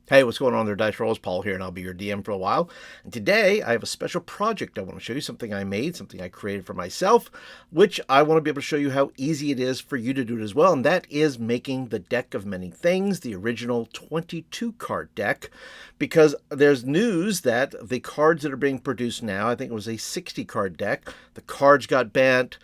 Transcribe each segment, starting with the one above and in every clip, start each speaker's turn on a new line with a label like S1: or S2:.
S1: Hey, what's going on there, Dice Rolls? Paul here, and I'll be your DM for a while. And today, I have a special project I want to show you, something I made, something I created for myself, which I want to be able to show you how easy it is for you to do it as well, and that is making the Deck of Many Things, the original 22-card deck, because there's news that the cards that are being produced now, I think it was a 60-card deck, the cards got bent,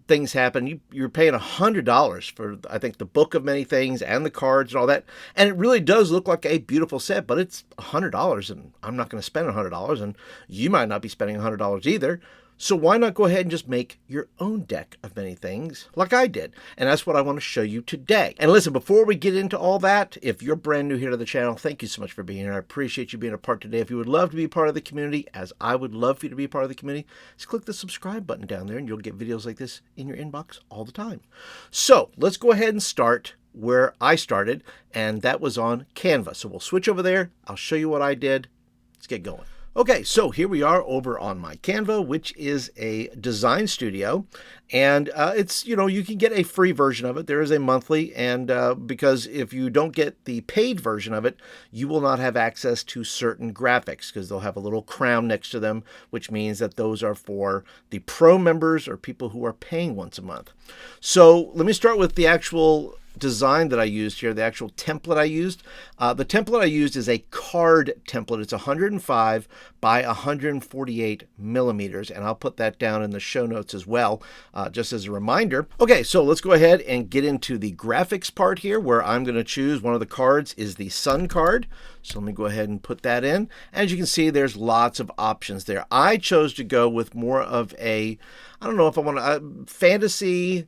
S1: things happen. You're paying $100 for, I think, the book of many things and the cards and all that. And it really does look like a beautiful set, but it's $100, and I'm not going to spend $100, and you might not be spending $100 either. So why not go ahead and just make your own deck of many things like I did? And that's what I want to show you today. And listen, before we get into all that, if you're brand new here to the channel, thank you so much for being here. I appreciate you being a part today. If you would love to be part of the community, as I would love for you to be a part of the community, just click the subscribe button down there and you'll get videos like this in your inbox all the time. So let's go ahead and start where I started, and that was on Canva. So we'll switch over there. I'll show you what I did. Let's get going. Okay, so here we are over on my Canva, which is a design studio, and it's, you can get a free version of it. There is a monthly, and because if you don't get the paid version of it, you will not have access to certain graphics, because they'll have a little crown next to them, which means that those are for the pro members or people who are paying once a month. So let me start with the actual design that I used here, the actual template I used. The template I used is a card template. It's 105 by 148 millimeters, and I'll put that down in the show notes as well, just as a reminder. Okay, so let's go ahead and get into the graphics part here, where I'm going to choose one of the cards is the Sun card. So let me go ahead and put that in. As you can see, there's lots of options there. I chose to go with more of a, I don't know if I want to, fantasy,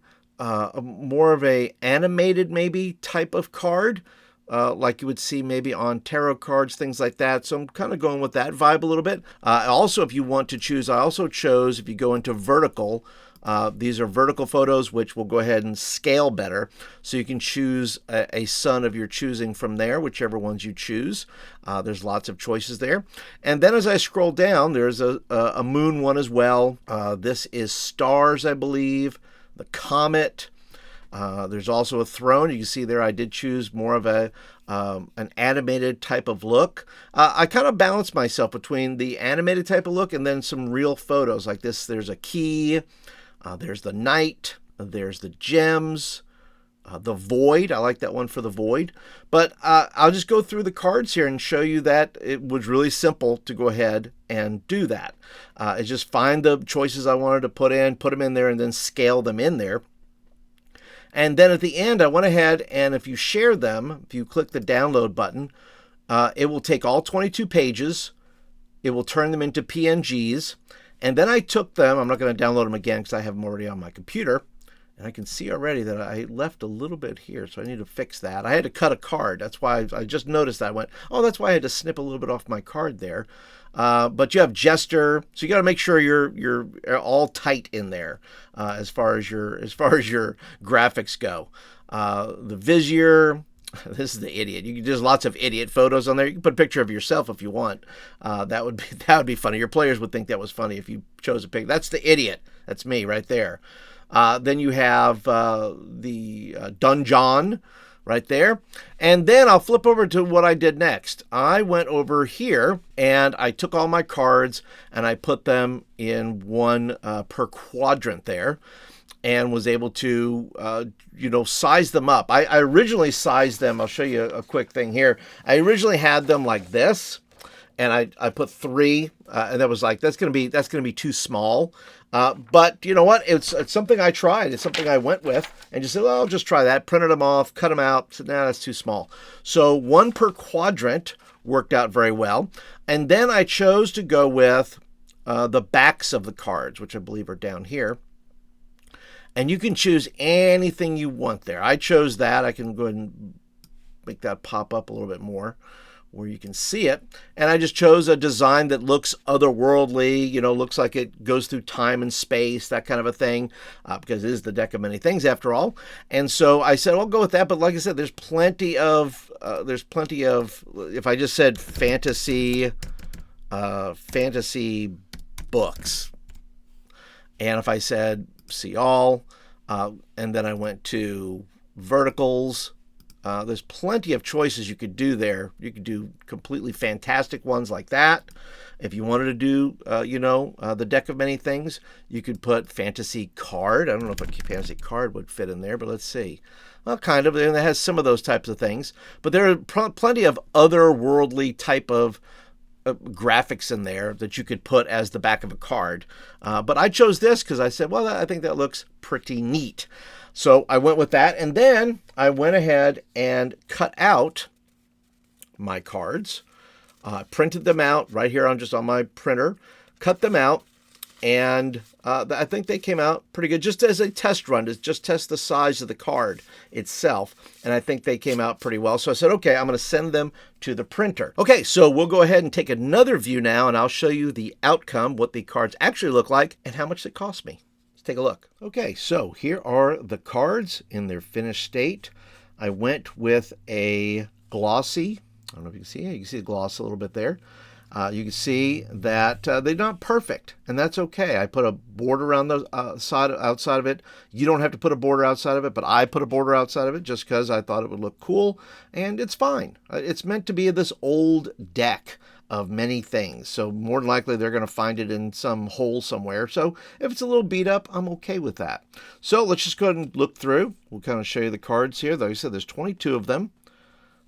S1: more of a animated maybe type of card, like you would see maybe on tarot cards, things like that. So I'm kind of going with that vibe a little bit. Also, if you want to choose, I also chose, if you go into vertical, these are vertical photos, which will go ahead and scale better. So you can choose a sun of your choosing from there, whichever ones you choose. There's lots of choices there. And then as I scroll down, there's a moon one as well. This is stars, I believe. The comet. There's also a throne. You can see there I did choose more of an animated type of look. I kind of balanced myself between the animated type of look and then some real photos like this. There's a key. There's the knight. There's the gems. The void. I like that one for the void. But I'll just go through the cards here and show you that it was really simple to go ahead and do that. Is just find the choices I wanted to put them in there, and then scale them in there. And then at the end, I went ahead and if you share them, if you click the download button, it will take all 22 pages. It will turn them into PNGs. And then I took them. I'm not going to download them again because I have them already on my computer. And I can see already that I left a little bit here, so I need to fix that. I had to cut a card. That's why I just noticed that. I went, oh, that's why I had to snip a little bit off my card there. But you have Jester, so you got to make sure you're all tight in there as far as your graphics go. The Vizier. This is the idiot. There's lots of idiot photos on there. You can put a picture of yourself if you want. That would be funny. Your players would think that was funny if you chose a picture. That's the idiot. That's me right there. Then you have the Dungeon right there. And then I'll flip over to what I did next. I went over here and I took all my cards and I put them in one per quadrant there, and was able to, size them up. I originally sized them. I'll show you a quick thing here. I originally had them like this, and I put 3, and that was like, that's gonna be too small. But you know what? It's something I tried. It's something I went with and just said, well, I'll just try that. Printed them off, cut them out. Said, nah, that's too small. So 1 per quadrant worked out very well. And then I chose to go with the backs of the cards, which I believe are down here. And you can choose anything you want there. I chose that. I can go ahead and make that pop up a little bit more where you can see it. And I just chose a design that looks otherworldly, looks like it goes through time and space, that kind of a thing, because it is the Deck of Many Things after all. And so I said, I'll go with that. But like I said, there's plenty of, if I just said fantasy books, and if I said see all, and then I went to verticals, There's plenty of choices you could do there. You could do completely fantastic ones like that. If you wanted to do, the deck of many things, you could put fantasy card. I don't know if a fantasy card would fit in there, but let's see. Well, kind of. And it has some of those types of things. But there are plenty of otherworldly type of graphics in there that you could put as the back of a card. But I chose this because I said, well, I think that looks pretty neat. So I went with that. And then I went ahead and cut out my cards. Printed them out right here on my printer, cut them out, and I think they came out pretty good just as a test run, to just test the size of the card itself, and I think they came out pretty well. So I said, okay, I'm going to send them to the printer. Okay, so we'll go ahead and take another view now, and I'll show you the outcome, what the cards actually look like, and how much it cost me. Let's take a look. Okay, so here are the cards in their finished state. I went with a glossy, I don't know if you can see it. You can see the gloss a little bit there. You can see that they're not perfect, and that's okay. I put a border around the outside of it. You don't have to put a border outside of it, but I put a border outside of it just because I thought it would look cool, and it's fine. It's meant to be this old deck of many things, so more than likely they're going to find it in some hole somewhere. So if it's a little beat up, I'm okay with that. So let's just go ahead and look through. We'll kind of show you the cards here. Like I said, there's 22 of them.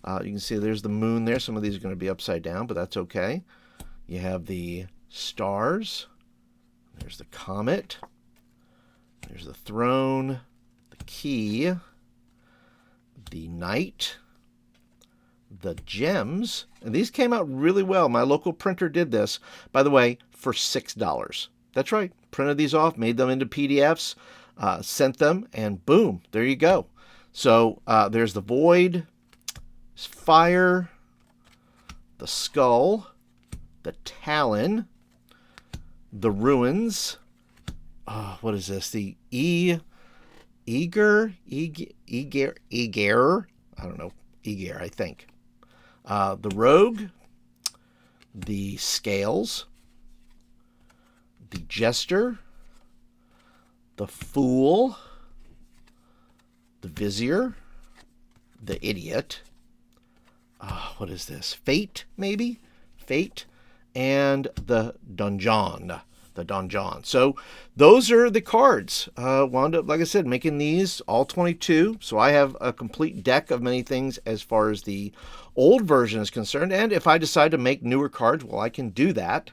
S1: You can see there's the moon there. Some of these are going to be upside down, but that's okay. You have the stars. There's the comet. There's the throne, the key, the knight, the gems. And these came out really well. My local printer did this, by the way, for $6. That's right. Printed these off, made them into PDFs, sent them, and boom, there you go. So there's the void, fire, the skull, the talon, the ruins. What is this? The Eger. I don't know. Eger, I think. The rogue, the scales, the jester, the fool, the vizier, the idiot. What is this? Fate, maybe? Fate. And the donjon. The donjon. So those are the cards. Wound up, like I said, making these all 22. So I have a complete deck of many things as far as the old version is concerned. And if I decide to make newer cards, well, I can do that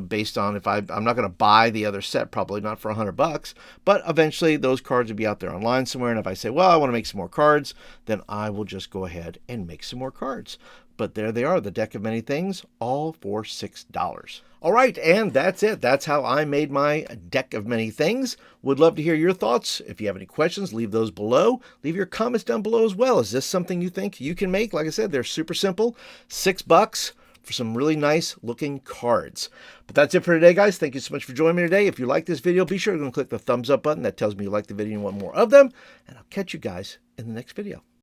S1: based on if I'm not going to buy the other set, probably not for $100, but eventually those cards will be out there online somewhere. And if I say, well, I want to make some more cards, then I will just go ahead and make some more cards. But there they are, the deck of many things, all for $6. All right, and that's it. That's how I made my deck of many things. Would love to hear your thoughts. If you have any questions, leave those below. Leave your comments down below as well. Is this something you think you can make? Like I said, they're super simple. $6 for some really nice looking cards. But that's it for today, guys. Thank you so much for joining me today. If you like this video, be sure to click the thumbs up button. That tells me you like the video and you want more of them. And I'll catch you guys in the next video.